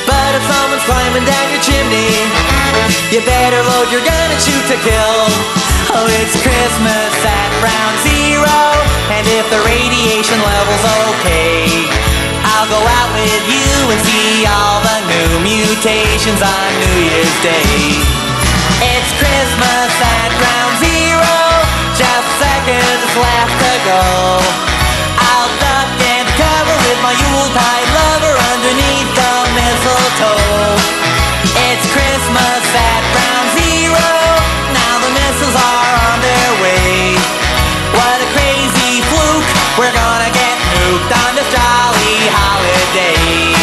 Speaker 6: But if someone's climbing down your chimney, you better load your gun and shoot to kill. Oh, it's Christmas at Ground Zero, and if the radiation level's okay, I'll go out with you and see all the new mutations on New Year's Day. It's Christmas at Ground Zero, just seconds left to go. I'll duck and cover with my Yuletide lover underneath the mistletoe. It's Christmas at Ground Zero, now the missiles are on their way. What a crazy fluke, we're gonna get nuked on this jolly holiday.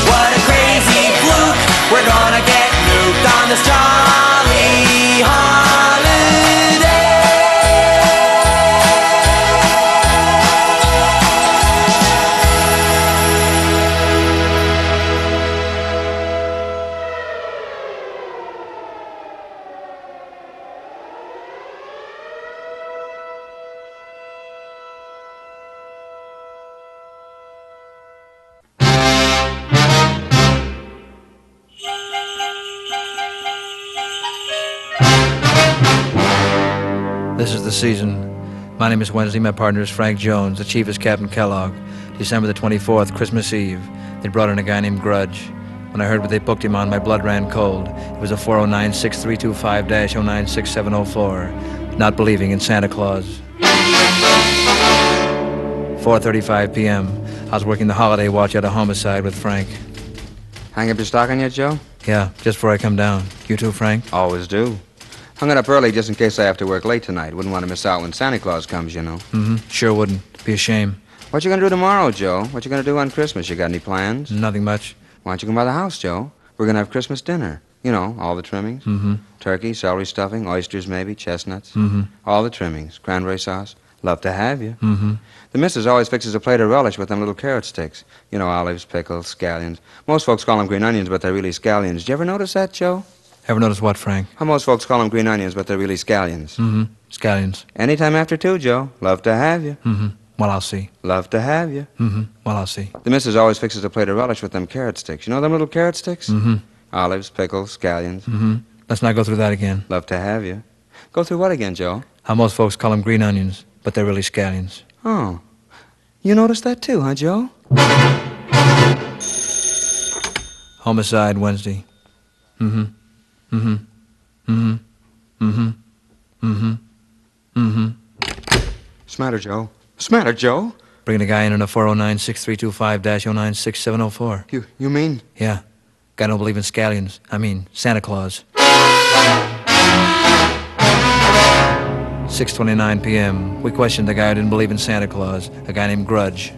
Speaker 6: What a crazy fluke, we're gonna get nuked on this jolly holiday.
Speaker 21: This is the season. My name is Wednesday. My partner is Frank Jones. The chief is Captain Kellogg. December the 24th, Christmas Eve. They brought in a guy named Grudge. When I heard what they booked him on, my blood ran cold. It was a 409-6325-096704. Not believing in Santa Claus. 4:35 p.m. I was working the holiday watch at a homicide with Frank.
Speaker 22: Hang up your stocking yet, Joe?
Speaker 21: Yeah, just before I come down. You too, Frank?
Speaker 22: Always do. Hung it up early just in case I have to work late tonight. Wouldn't want to miss out when Santa Claus comes, you know.
Speaker 21: Mm-hmm. Sure wouldn't. Be a shame.
Speaker 22: What you gonna do tomorrow, Joe? What you gonna do on Christmas? You got any plans?
Speaker 21: Nothing much.
Speaker 22: Why don't you come by the house, Joe? We're gonna have Christmas dinner. You know, all the trimmings.
Speaker 21: Mm-hmm.
Speaker 22: Turkey, celery stuffing, oysters maybe, chestnuts.
Speaker 21: Mm-hmm.
Speaker 22: All the trimmings. Cranberry sauce. Love to have you.
Speaker 21: Mm-hmm.
Speaker 22: The missus always fixes a plate of relish with them little carrot sticks. You know, olives, pickles, scallions. Most folks call them green onions, but they're really scallions. Did you ever notice that, Joe?
Speaker 21: Ever notice what, Frank?
Speaker 22: How most folks call them green onions, but they're really scallions.
Speaker 21: Mm-hmm. Scallions.
Speaker 22: Anytime after 2, Joe. Love to have you.
Speaker 21: Mm-hmm. Well, I'll see.
Speaker 22: Love to have you.
Speaker 21: Mm-hmm. Well, I'll see.
Speaker 22: The missus always fixes a plate of relish with them carrot sticks. You know them little carrot sticks?
Speaker 21: Mm-hmm.
Speaker 22: Olives, pickles, scallions.
Speaker 21: Mm-hmm. Let's not go through that again.
Speaker 22: Love to have you. Go through what again, Joe?
Speaker 21: How most folks call them green onions, but they're really scallions.
Speaker 22: Oh. You noticed that too, huh, Joe?
Speaker 21: Homicide Wednesday. Mm-hmm. Mm-hmm. Mm-hmm. Mm-hmm. Mm-hmm. Mm-hmm.
Speaker 22: Smatter, Joe? Smatter, Joe?
Speaker 21: Bringing a guy in on a 409-6325-096704.
Speaker 22: You mean?
Speaker 21: Yeah. Guy don't believe in scallions. I mean, Santa Claus. 6:29 p.m. We questioned the guy who didn't believe in Santa Claus, a guy named Grudge.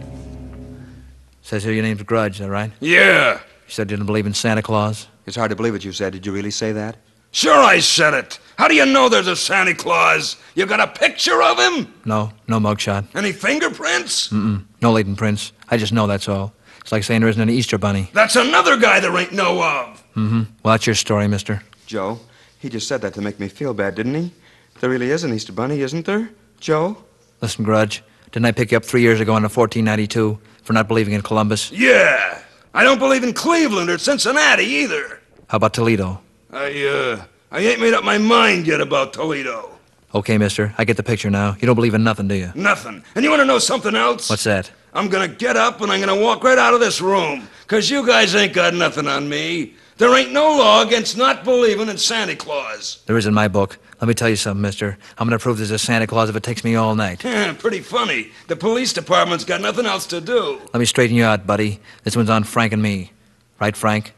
Speaker 21: Says here your name's Grudge, is that right?
Speaker 2: Yeah.
Speaker 21: You said you didn't believe in Santa Claus?
Speaker 22: It's hard to believe what you said. Did you really say that?
Speaker 2: Sure I said it. How do you know there's a Santa Claus? You got a picture of him?
Speaker 21: No mugshot.
Speaker 2: Any fingerprints?
Speaker 21: Mm-mm. No latent prints. I just know that's all. It's like saying there isn't any Easter Bunny.
Speaker 2: That's another guy there ain't no of.
Speaker 21: Mm-hmm. Well, that's your story, mister.
Speaker 22: Joe, he just said that to make me feel bad, didn't he? There really is an Easter Bunny, isn't there? Joe?
Speaker 21: Listen, Grudge, didn't I pick you up 3 years ago in a 1492 for not believing in Columbus?
Speaker 2: Yeah. I don't believe in Cleveland or Cincinnati either.
Speaker 21: How about Toledo?
Speaker 2: I ain't made up my mind yet about Toledo.
Speaker 21: Okay, mister, I get the picture now. You don't believe in nothing, do you?
Speaker 2: Nothing. And you want to know something else?
Speaker 21: What's that?
Speaker 2: I'm gonna get up and I'm gonna walk right out of this room. 'Cause you guys ain't got nothing on me. There ain't no law against not believing in Santa Claus.
Speaker 21: There is in my book. Let me tell you something, mister. I'm gonna prove there's a Santa Claus if it takes me all night.
Speaker 2: Pretty funny. The police department's got nothing else to do.
Speaker 21: Let me straighten you out, buddy. This one's on Frank and me. Right, Frank?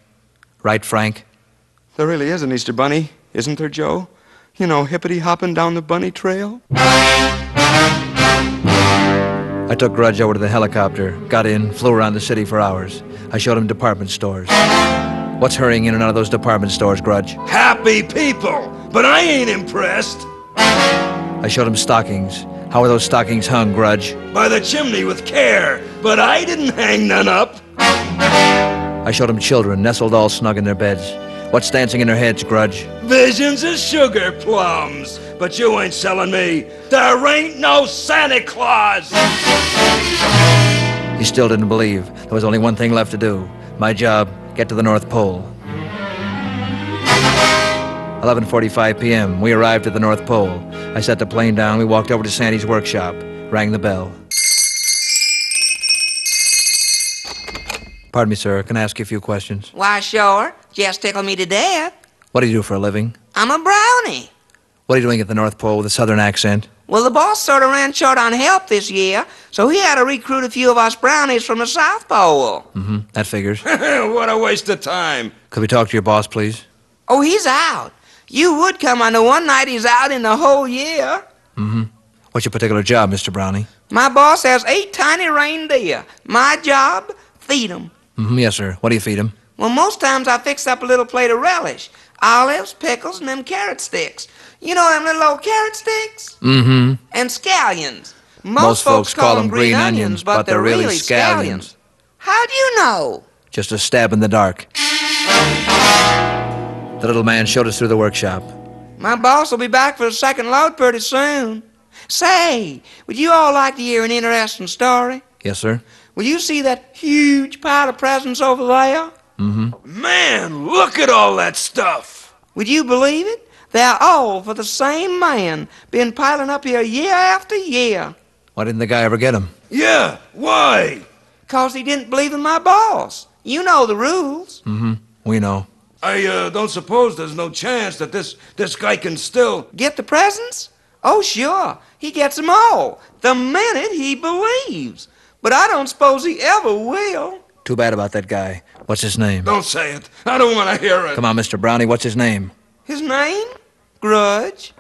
Speaker 21: Right, Frank?
Speaker 22: There really is an Easter Bunny, isn't there, Joe? You know, hippity-hopping down the bunny trail?
Speaker 21: I took Grudge over to the helicopter, got in, flew around the city for hours. I showed him department stores. What's hurrying in and out of those department stores, Grudge?
Speaker 2: Happy people, but I ain't impressed.
Speaker 21: I showed him stockings. How are those stockings hung, Grudge?
Speaker 2: By the chimney with care, but I didn't hang none up.
Speaker 21: I showed him children nestled all snug in their beds. What's dancing in their heads, Grudge?
Speaker 2: Visions of sugar plums, but you ain't selling me. There ain't no Santa Claus.
Speaker 21: He still didn't believe. There was only one thing left to do. My job, get to the North Pole. 11:45 p.m. We arrived at the North Pole. I set the plane down. We walked over to Sandy's workshop. Rang the bell. Pardon me, sir. Can I ask you a few questions?
Speaker 6: Why, sure. Just tickle me to death.
Speaker 21: What do you do for a living?
Speaker 6: I'm a brownie.
Speaker 21: What are you doing at the North Pole with a southern accent?
Speaker 6: Well, the boss sort of ran short on help this year, so he had to recruit a few of us brownies from the South Pole.
Speaker 21: Mm-hmm. That figures.
Speaker 2: What a waste of time.
Speaker 21: Could we talk to your boss, please?
Speaker 6: Oh, he's out. You would come on the one night he's out in the whole year.
Speaker 21: Mm-hmm. What's your particular job, Mr. Brownie?
Speaker 6: My boss has 8 tiny reindeer. My job, feed 'em.
Speaker 21: Mm-hmm. Yes, sir. What do you feed him?
Speaker 6: Well, most times I fix up a little plate of relish. Olives, pickles, and them carrot sticks. You know them little old carrot sticks?
Speaker 21: Mm-hmm.
Speaker 6: And scallions. Most folks call them green onions, but they're really scallions. How do you know?
Speaker 21: Just a stab in the dark. The little man showed us through the workshop.
Speaker 6: My boss will be back for the second load pretty soon. Say, would you all like to hear an interesting story?
Speaker 21: Yes, sir.
Speaker 6: Will you see that huge pile of presents over there?
Speaker 21: Mm-hmm.
Speaker 2: Man, look at all that stuff.
Speaker 6: Would you believe it? They're all for the same man. Been piling up here year after year.
Speaker 21: Why didn't the guy ever get him?
Speaker 2: Yeah, why?
Speaker 6: 'Cause he didn't believe in my boss. You know the rules.
Speaker 21: Mm-hmm. We know.
Speaker 2: I don't suppose there's no chance that this guy can still...
Speaker 6: Get the presents? Oh, sure. He gets them all. The minute he believes. But I don't suppose he ever will.
Speaker 21: Too bad about that guy. What's his name?
Speaker 2: Don't say it. I don't want to hear it.
Speaker 21: Come on, Mr. Brownie. What's his name?
Speaker 6: His name? Grudge.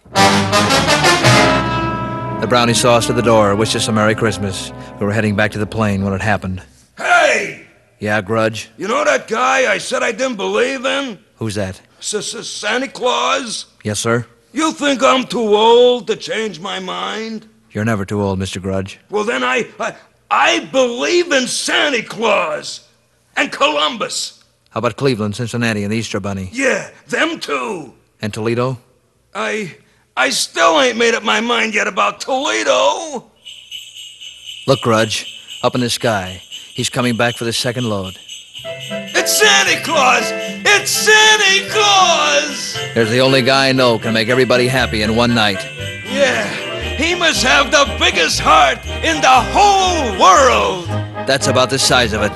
Speaker 21: The Brownie saw us to the door, wished us a Merry Christmas. We were heading back to the plane when it happened.
Speaker 2: Hey!
Speaker 21: Yeah, Grudge?
Speaker 2: You know that guy I said I didn't believe in?
Speaker 21: Who's that?
Speaker 2: Santa Claus?
Speaker 21: Yes, sir?
Speaker 2: You think I'm too old to change my mind?
Speaker 21: You're never too old, Mr. Grudge.
Speaker 2: Well, then I believe in Santa Claus and Columbus.
Speaker 21: How about Cleveland, Cincinnati, and the Easter Bunny?
Speaker 2: Yeah, them too.
Speaker 21: And Toledo?
Speaker 2: I still ain't made up my mind yet about Toledo.
Speaker 21: Look, Grudge, up in the sky. He's coming back for the second load.
Speaker 2: It's Santa Claus! It's Santa Claus!
Speaker 21: There's the only guy I know can make everybody happy in one night.
Speaker 2: Yeah, he must have the biggest heart in the whole world.
Speaker 21: That's about the size of it.